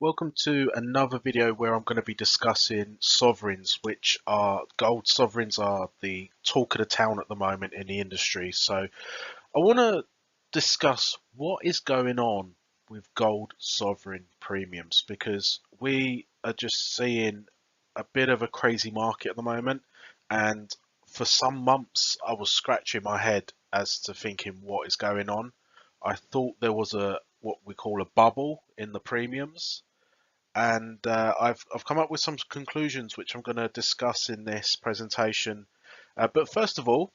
Welcome to another video where I'm going to be discussing sovereigns, which are gold sovereigns are the talk of the town at the moment in the industry. So I want to discuss what is going on with gold sovereign premiums because we are just seeing a bit of a crazy market at the moment. And for some months, I was scratching my head as to thinking what is going on. I thought there was a what we call a bubble in the premiums, and I've come up with some conclusions which I'm going to discuss in this presentation. But first of all,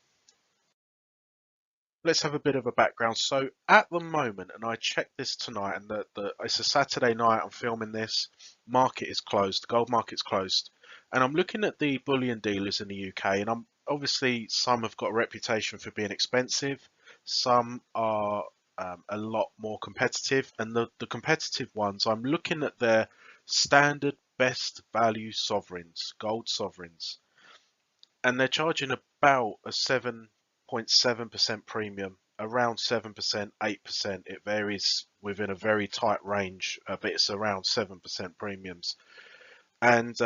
let's have a bit of a background. So at the moment, and I checked this tonight, and it's a Saturday night. I'm filming this. Market is closed. The gold market's closed, and I'm looking at the bullion dealers in the UK, and I'm obviously some have got a reputation for being expensive. Some are a lot more competitive, and the competitive ones, I'm looking at their standard best value sovereigns, gold sovereigns, and they're charging about a 7.7% premium, around 7%, 8%. It varies within a very tight range, but it's around 7% premiums. And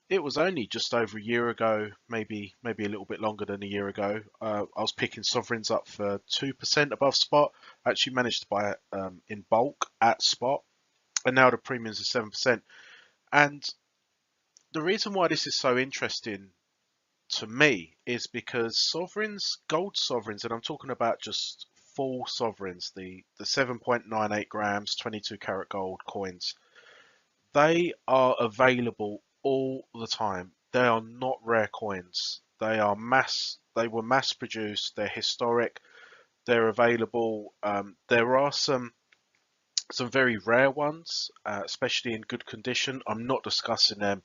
it was only just over a year ago, maybe a little bit longer than a year ago. I was picking sovereigns up for 2% above spot. I actually managed to buy it in bulk at spot, and now the premiums are 7%. And the reason why this is so interesting to me is because sovereigns, gold sovereigns, and I'm talking about just full sovereigns, the 7.98 grams, 22 karat gold coins, they are available all the time. They are not rare coins. They were mass produced, they're historic, they're available. There are some very rare ones, especially in good condition. I'm not discussing them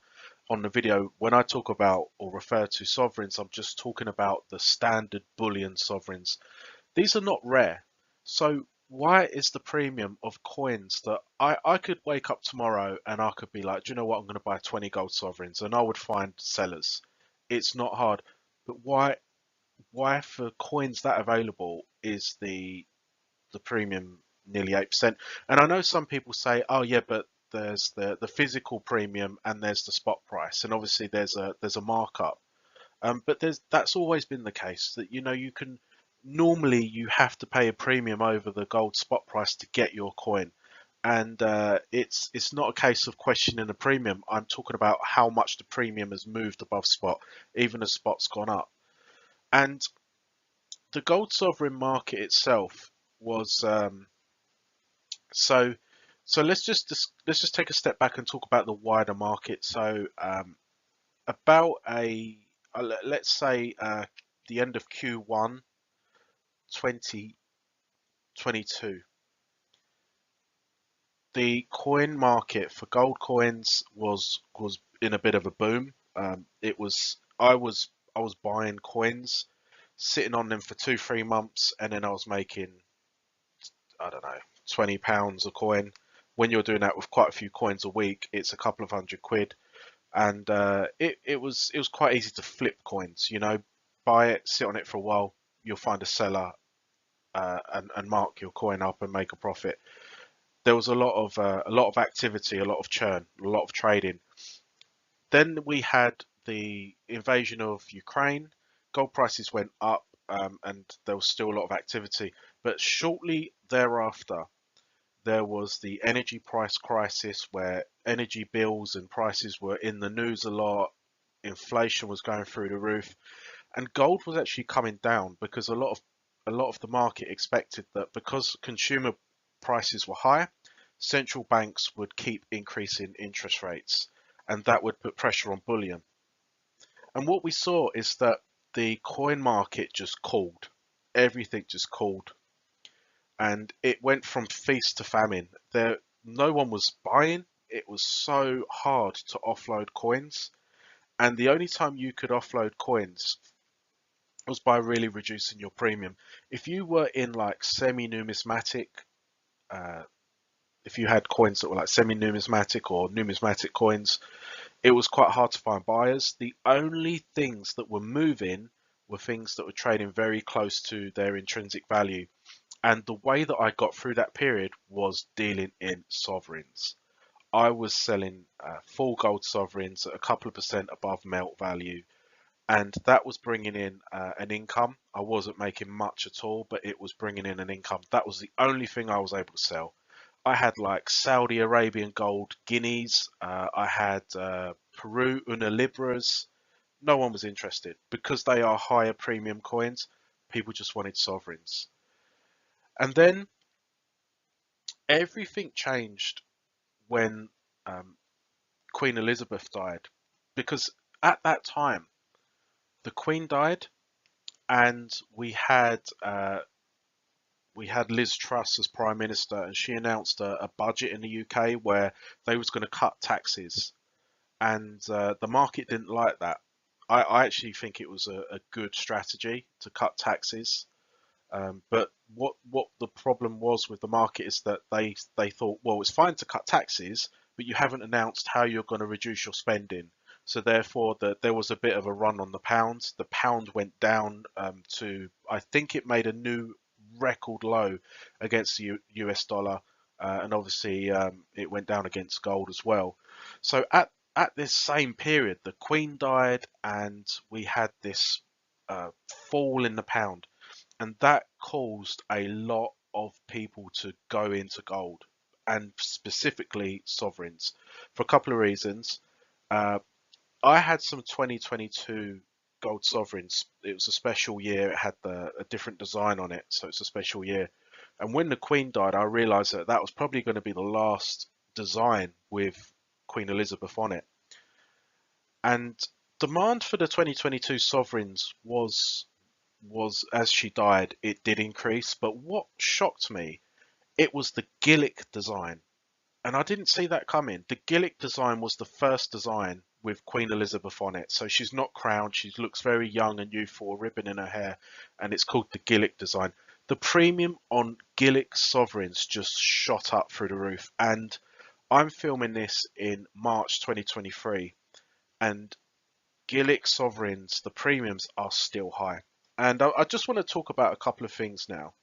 on the video. When I talk about or refer to sovereigns, I'm just talking about the standard bullion sovereigns. These are not rare. So why is the premium of coins that I could wake up tomorrow and I could be like, do you know what, I'm going to buy 20 gold sovereigns, and I would find sellers. It's not hard. But why for coins that available is the premium nearly 8%? And I know some people say, oh yeah, but there's the physical premium and there's the spot price, and obviously there's a markup. But that's always been the case, that you can normally you have to pay a premium over the gold spot price to get your coin. And it's not a case of questioning the premium. I'm talking about how much the premium has moved above spot, even as spot's gone up. And the gold sovereign market itself was so let's just take a step back and talk about the wider market. So about let's say the end of Q1 2022, the coin market for gold coins was in a bit of a boom. It was I was buying coins, sitting on them for 2 3 months, and then I was making, I don't know, £20 a coin. When you're doing that with quite a few coins a week, it's a couple of £100. And it was quite easy to flip coins. Buy it, sit on it for a while, you'll find a seller, and mark your coin up and make a profit. There was a lot of activity, a lot of churn, a lot of trading. Then we had the invasion of Ukraine. Gold prices went up, and there was still a lot of activity. But shortly thereafter, there was the energy price crisis, where energy bills and prices were in the news a lot. Inflation was going through the roof, and gold was actually coming down because a lot of the market expected that because consumer prices were high, central banks would keep increasing interest rates, and that would put pressure on bullion. And what we saw is that the coin market just cooled. Everything just cooled, and it went from feast to famine. No one was buying. It was so hard to offload coins, and the only time you could offload coins was by really reducing your premium. If you were in like semi-numismatic, uh, if you had coins that were like semi-numismatic or numismatic coins, it was quite hard to find buyers. The only things that were moving were things that were trading very close to their intrinsic value. And the way that I got through that period was dealing in sovereigns. I was selling full gold sovereigns at a couple of percent above melt value, and that was bringing in an income. I wasn't making much at all, but it was bringing in an income. That was the only thing I was able to sell. I had like Saudi Arabian gold guineas. I had Peru Una Libras. No one was interested because they are higher premium coins. People just wanted sovereigns. And then everything changed when um, Queen Elizabeth died, because at that time the Queen died, and we had Liz Truss as Prime Minister, and she announced a budget in the UK where they was going to cut taxes, and the market didn't like that. I actually think it was a good strategy to cut taxes. But what the problem was with the market is that they thought, well, it's fine to cut taxes, but you haven't announced how you're going to reduce your spending. So therefore, there was a bit of a run on the pound. The pound went down to, I think it made a new record low against the US dollar, and obviously it went down against gold as well. So at this same period, the Queen died, and we had this fall in the pound, and that caused a lot of people to go into gold, and specifically sovereigns, for a couple of reasons. Uh, I had some 2022 gold sovereigns. It was a special year. It had a different design on it, so it's a special year. And when the Queen died, I realised that that was probably going to be the last design with Queen Elizabeth on it. And demand for the 2022 sovereigns was as she died, it did increase. But what shocked me, it was the Gillick design. And I didn't see that coming. The Gillick design was the first design with Queen Elizabeth on it. So she's not crowned. She looks very young and youthful, a ribbon in her hair. And it's called the Gillick design. The premium on Gillick sovereigns just shot up through the roof. And I'm filming this in March 2023. And Gillick sovereigns, the premiums are still high. And I just want to talk about a couple of things now.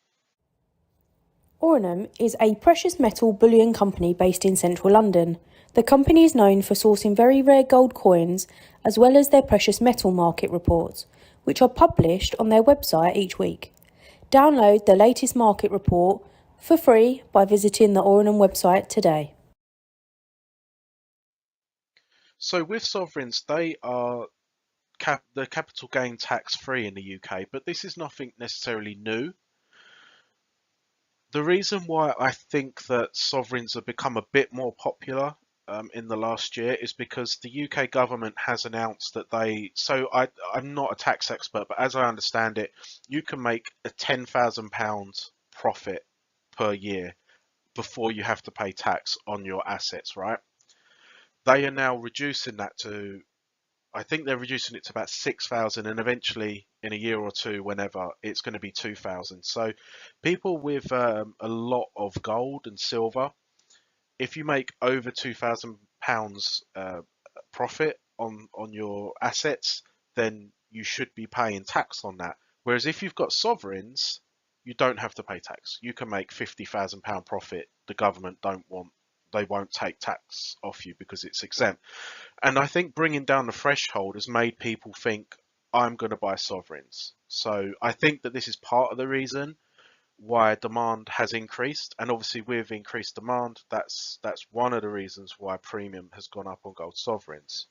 Ornum is a precious metal bullion company based in central London. The company is known for sourcing very rare gold coins as well as their precious metal market reports, which are published on their website each week. Download the latest market report for free by visiting the Ornum website today. So with sovereigns, they are the capital gain tax free in the UK, but this is nothing necessarily new. The reason why I think that sovereigns have become a bit more popular in the last year is because the UK government has announced that I'm not a tax expert, but as I understand it, you can make a £10,000 profit per year before you have to pay tax on your assets, right? They are now reducing that to, I think they're reducing it to about 6,000, and eventually in a year or two, whenever, it's going to be 2,000. So people with a lot of gold and silver, if you make over £2,000 profit on your assets, then you should be paying tax on that. Whereas if you've got sovereigns, you don't have to pay tax. You can make £50,000 profit. The government they won't take tax off you because it's exempt. And I think bringing down the threshold has made people think, I'm going to buy sovereigns. So I think that this is part of the reason why demand has increased. And obviously with increased demand, that's one of the reasons why premium has gone up on gold sovereigns.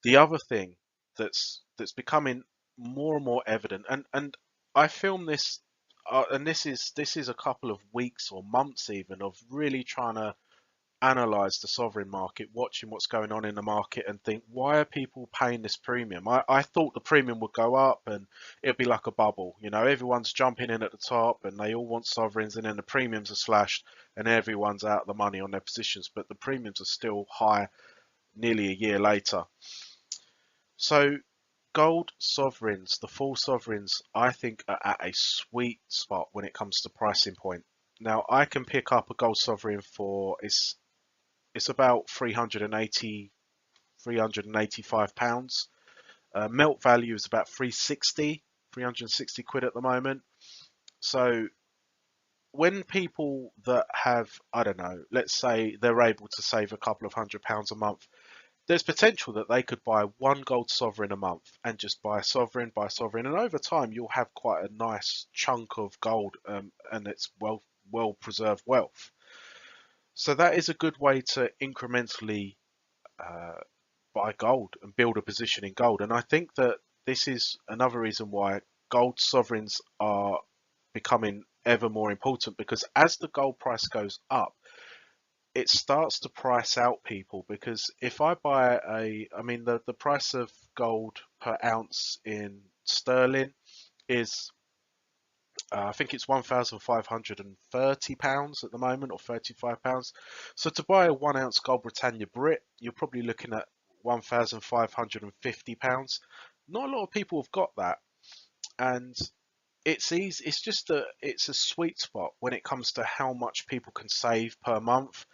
The other thing that's becoming more and more evident, and I filmed this, and this is a couple of weeks or months even of really trying to analyze the sovereign market, watching what's going on in the market, and think, why are people paying this premium? I thought the premium would go up and it'd be like a bubble. You know, everyone's jumping in at the top and they all want sovereigns, and then the premiums are slashed and everyone's out of the money on their positions, but the premiums are still high nearly a year later. So gold sovereigns, the full sovereigns, I think are at a sweet spot when it comes to pricing point. Now I can pick up a gold sovereign for it's about 385 pounds. Melt value is about 360 quid at the moment. So when people that have, I don't know, let's say they're able to save a couple of £100 a month, there's potential that they could buy one gold sovereign a month and just buy a sovereign, and over time you'll have quite a nice chunk of gold, and it's well preserved wealth. So that is a good way to incrementally uh, buy gold and build a position in gold. And I think that this is another reason why gold sovereigns are becoming ever more important, because as the gold price goes up, it starts to price out people. Because if I buy I mean, the price of gold per ounce in sterling is, I think it's £1,530 at the moment, or £35. So to buy a 1 ounce gold Britannia Brit, you're probably looking at £1,550. Not a lot of people have got that, and it's easy. It's just it's a sweet spot when it comes to how much people can save per month.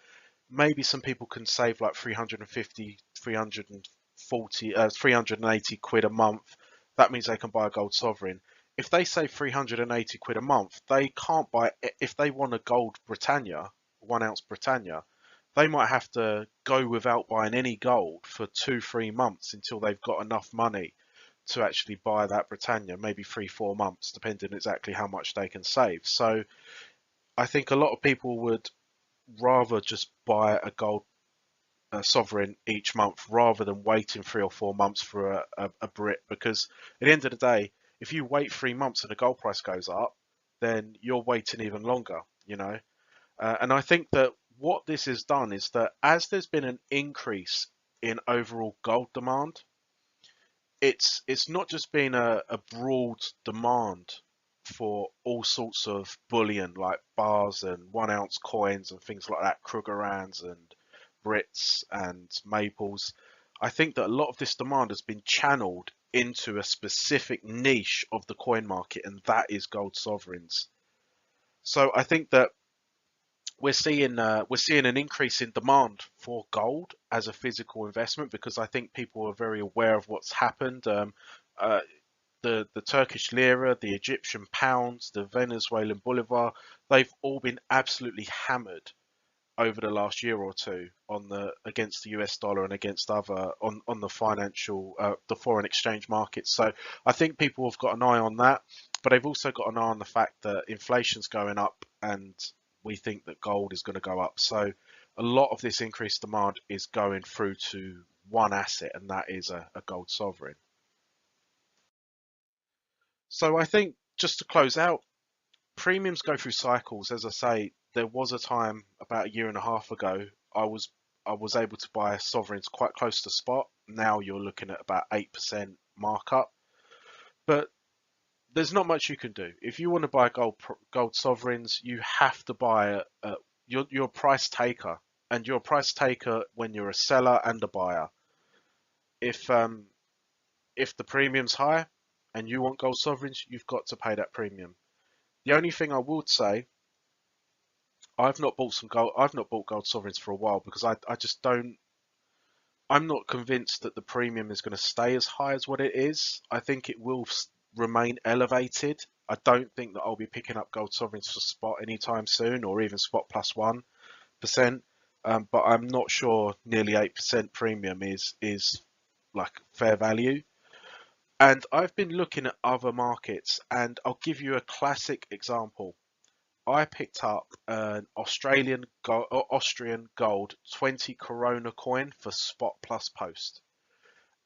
Maybe some people can save like 350, 340, 380 quid a month. That means they can buy a gold sovereign. If they save 380 quid a month, they can't buy, if they want a gold Britannia, 1 ounce Britannia, they might have to go without buying any gold for 2, 3 months until they've got enough money to actually buy that Britannia, maybe 3, 4 months, depending exactly how much they can save. So I think a lot of people would rather just buy a sovereign each month rather than waiting 3 or 4 months for a Brit, because at the end of the day, if you wait 3 months and the gold price goes up, then you're waiting even longer, you know. And I think that what this has done is that as there's been an increase in overall gold demand, it's not just been a broad demand for all sorts of bullion like bars and 1 ounce coins and things like that, Krugerrands and Brits and Maples. I think that a lot of this demand has been channeled into a specific niche of the coin market, and that is gold sovereigns. So I think that we're seeing an increase in demand for gold as a physical investment, because I think people are very aware of what's happened. Uh, the Turkish lira, the Egyptian pounds, the Venezuelan bolivar, they've all been absolutely hammered over the last year or two on the against the US dollar and against other on the financial the foreign exchange markets. So I think people have got an eye on that, but they've also got an eye on the fact that inflation's going up, and we think that gold is going to go up. So a lot of this increased demand is going through to one asset, and that is a gold sovereign. So I think, just to close out, premiums go through cycles. As I say, there was a time about a year and a half ago, I was I was able to buy sovereigns quite close to spot. Now you're looking at about 8% markup, but there's not much you can do. If you want to buy gold sovereigns, you have to buy you're a price taker, and you're a price taker when you're a seller and a buyer. If um if the premium's high and you want gold sovereigns, you've got to pay that premium. The only thing I would say, I've not bought gold sovereigns for a while, because I just don't. I'm not convinced that the premium is going to stay as high as what it is. I think it will remain elevated. I don't think that I'll be picking up gold sovereigns for spot anytime soon, or even spot plus 1%. But I'm not sure nearly 8% premium is like fair value. And I've been looking at other markets, and I'll give you a classic example. I picked up an Austrian gold 20 Corona coin for spot plus post.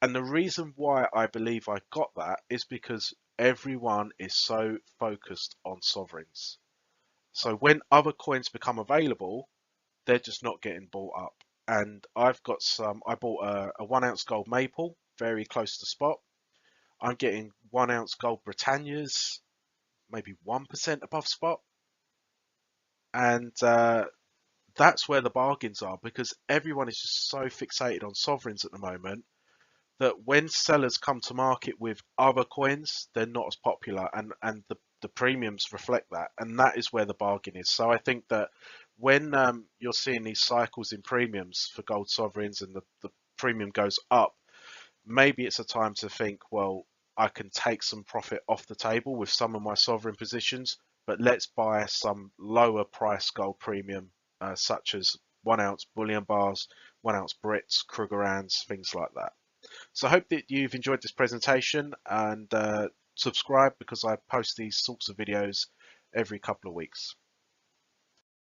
And the reason why I believe I got that is because everyone is so focused on sovereigns. So when other coins become available, they're just not getting bought up. And I bought a 1 ounce gold maple, very close to spot. I'm getting 1 ounce gold Britannias, maybe 1% above spot. And that's where the bargains are, because everyone is just so fixated on sovereigns at the moment that when sellers come to market with other coins, they're not as popular, and the premiums reflect that, and that is where the bargain is. So I think that when you're seeing these cycles in premiums for gold sovereigns, and the premium goes up, maybe it's a time to think, well, I can take some profit off the table with some of my sovereign positions but let's buy some lower price gold premium, such as 1 ounce bullion bars, 1 ounce Brits, Krugerrands, things like that. So I hope that you've enjoyed this presentation, and subscribe because I post these sorts of videos every couple of weeks.